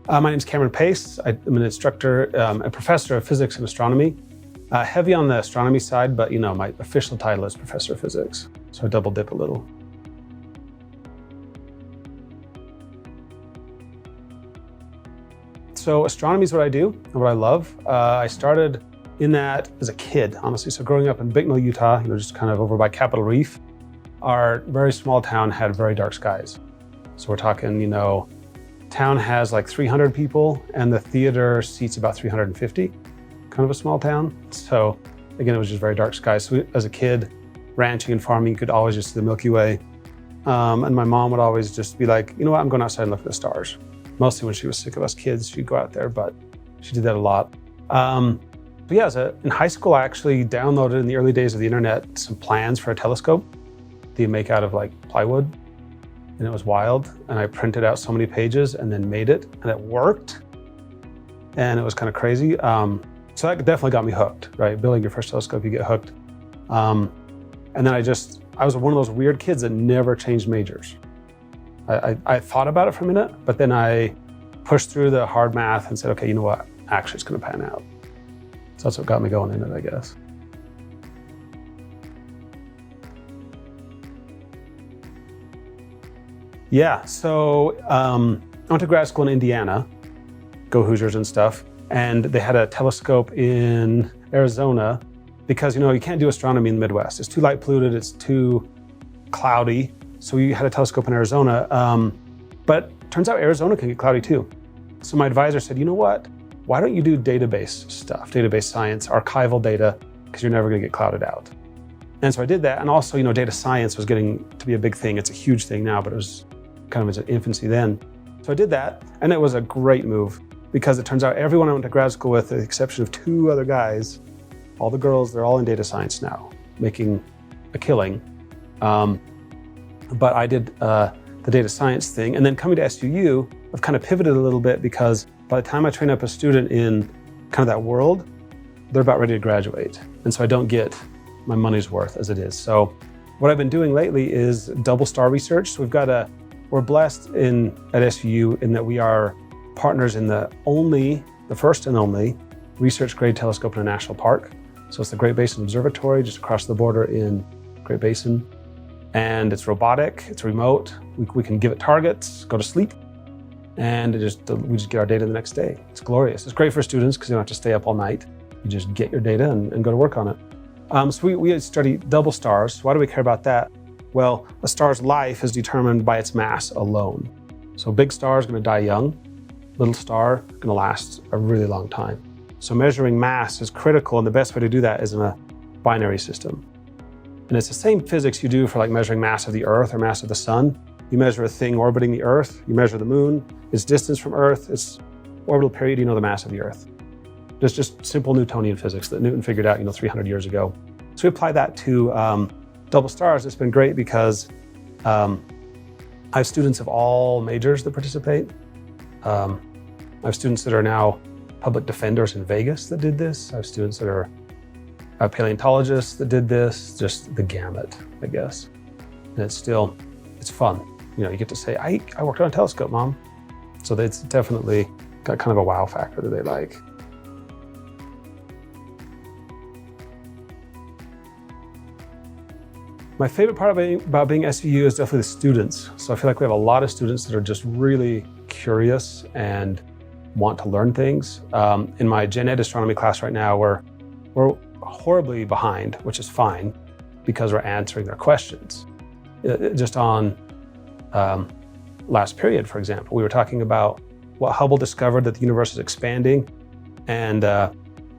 My name is Cameron Pace. I'm an instructor, a professor of physics and astronomy. Heavy on the astronomy side, but my official title is professor of physics. So I double dip a little. So astronomy is what I do and what I love. I started in that as a kid, honestly. So growing up in Bicknell, Utah, just kind of over by Capitol Reef, our very small town had very dark skies. So we're talking, town has like 300 people and the theater seats about 350, kind of a small town. So again, it was just very dark skies. So as a kid, ranching and farming, you could always just see the Milky Way. And my mom would always just be like, you know what, I'm going outside and look at the stars. Mostly when she was sick of us kids, she'd go out there, but she did that a lot. But yeah, in high school, I actually downloaded in the early days of the internet some plans for a telescope that you make out of like plywood. And it was wild. And I printed out so many pages and then made it, and it worked. And it was kind of crazy. So that definitely got me hooked, right? Building your first telescope, you get hooked. And then I was one of those weird kids that never changed majors. I thought about it for a minute, but then I pushed through the hard math and said, okay, you know what? Actually, it's going to pan out. So that's what got me going in it, I guess. Yeah, so I went to grad school in Indiana, go Hoosiers and stuff, and they had a telescope in Arizona because, you can't do astronomy in the Midwest. It's too light polluted, it's too cloudy. So we had a telescope in Arizona, but turns out Arizona can get cloudy too. So my advisor said, you know what? Why don't you do database stuff, database science, archival data, because you're never gonna get clouded out. And so I did that. And also, data science was getting to be a big thing. It's a huge thing now, but it was kind of in its infancy then. So I did that, and it was a great move because it turns out everyone I went to grad school with, with the exception of 2 other guys, all the girls, they're all in data science now, making a killing. But I did the data science thing. And then coming to SUU, I've kind of pivoted a little bit because by the time I train up a student in kind of that world, they're about ready to graduate. And so I don't get my money's worth as it is. So what I've been doing lately is double star research. So we're blessed at SUU in that we are partners in the first and only research grade telescope in a national park. So it's the Great Basin Observatory just across the border in Great Basin. And it's robotic, it's remote. We can give it targets, go to sleep, and we just get our data the next day. It's glorious. It's great for students because you don't have to stay up all night. You just get your data and go to work on it. So we study double stars. Why do we care about that? Well, a star's life is determined by its mass alone. So big star is going to die young. Little star going to last a really long time. So measuring mass is critical, and the best way to do that is in a binary system. And it's the same physics you do for like measuring mass of the Earth or mass of the sun. You measure a thing orbiting the Earth, you measure the moon, its distance from Earth, its orbital period, you know the mass of the Earth. It's just simple Newtonian physics that Newton figured out 300 years ago. So we apply that to double stars. It's been great because I have students of all majors that participate. I have students that are now public defenders in Vegas that did this. I have students that are paleontologists that did this, just the gamut, I guess. And it's fun. You get to say, I worked on a telescope, Mom. So it's definitely got kind of a wow factor that they like. My favorite part about being SUU is definitely the students. So I feel like we have a lot of students that are just really curious and want to learn things. In my Gen Ed astronomy class right now, we're horribly behind, which is fine because we're answering their questions. Just on last period, for example, we were talking about what Hubble discovered, that the universe is expanding, and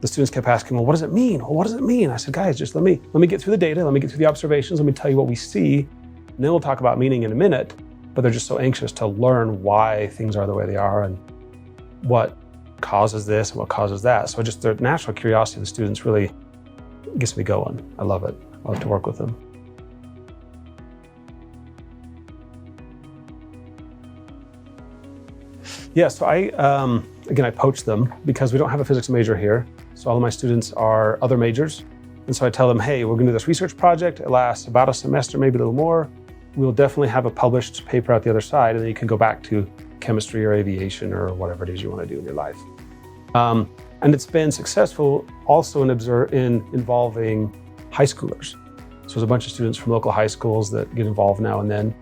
the students kept asking, well, what does it mean? Well, what does it mean? I said, guys, just let me get through the data, let me get through the observations, let me tell you what we see, and then we'll talk about meaning in a minute. But they're just so anxious to learn why things are the way they are and what causes this and what causes that. So just the natural curiosity of the students really gets me going. I love it. I love to work with them. Yeah, so I poach them because we don't have a physics major here. So all of my students are other majors. And so I tell them, hey, we're gonna do this research project. It lasts about a semester, maybe a little more. We'll definitely have a published paper out the other side, and then you can go back to chemistry or aviation or whatever it is you want to do in your life. And it's been successful also in involving high schoolers. So there's a bunch of students from local high schools that get involved now and then.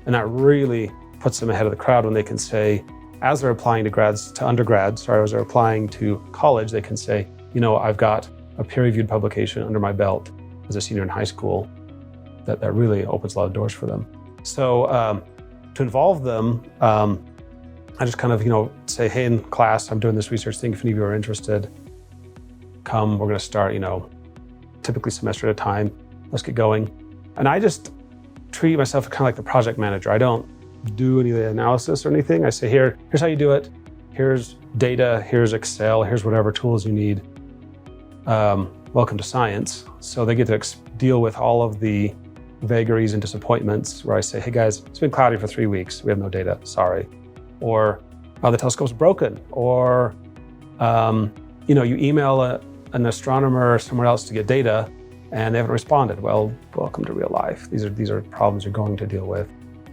And that really puts them ahead of the crowd when they can say, as they're applying to undergrads, as they're applying to college, they can say, I've got a peer-reviewed publication under my belt as a senior in high school. That really opens a lot of doors for them. So to involve them, I just kind of, say, hey, in class, I'm doing this research thing. If any of you are interested, come, we're going to start, typically semester at a time. Let's get going. And I just treat myself kind of like the project manager. I don't do any of the analysis or anything. I say, here's how you do it. Here's data, here's Excel, here's whatever tools you need. Welcome to science. So they get to deal with all of the vagaries and disappointments where I say, hey guys, it's been cloudy for 3 weeks. We have no data, sorry. Or the telescope's broken. Or, you email an astronomer somewhere else to get data and they haven't responded. Well, welcome to real life. These are problems you're going to deal with.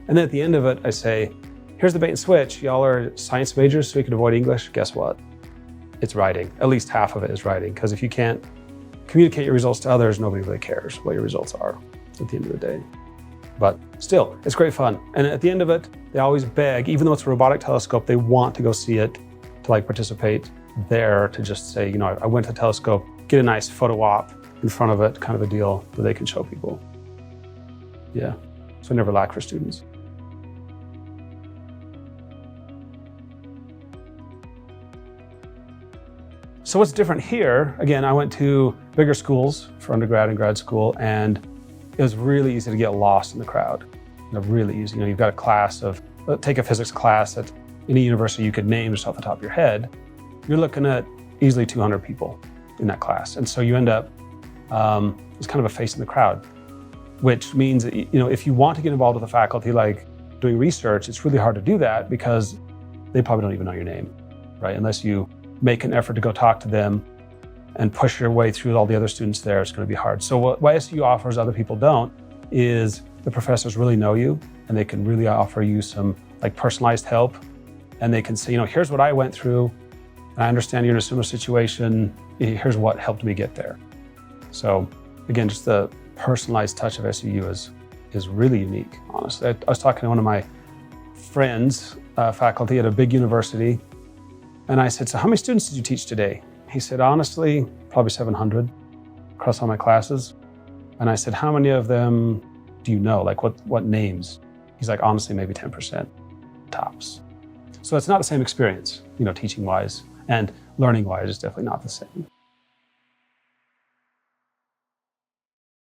And then at the end of it, I say, here's the bait and switch. Y'all are science majors, so you can avoid English. Guess what? It's writing. At least half of it is writing. Because if you can't communicate your results to others, nobody really cares what your results are at the end of the day. But still, it's great fun. And at the end of it, they always beg, even though it's a robotic telescope, they want to go see it, to participate there, to just say, I went to the telescope, get a nice photo op in front of it, kind of a deal that they can show people. Yeah, so I never lack for students. So what's different here, again, I went to bigger schools for undergrad and grad school, and it was really easy to get lost in the crowd. Really easy. You've got a class take a physics class at any university you could name just off the top of your head. You're looking at easily 200 people in that class. And so you end up, it's kind of a face in the crowd, which means that, if you want to get involved with a faculty, like doing research, it's really hard to do that because they probably don't even know your name, right? Unless you make an effort to go talk to them and push your way through all the other students there, it's going to be hard. So what SUU offers other people don't is the professors really know you and they can really offer you some personalized help. And they can say, here's what I went through. And I understand you're in a similar situation. Here's what helped me get there. So again, just the personalized touch of SUU is really unique, honestly. I was talking to one of my friends, faculty at a big university, and I said, so how many students did you teach today? He said, honestly, probably 700 across all my classes. And I said, how many of them do you know? What names? He's like, honestly, maybe 10% tops. So it's not the same experience, teaching-wise, and learning-wise is definitely not the same.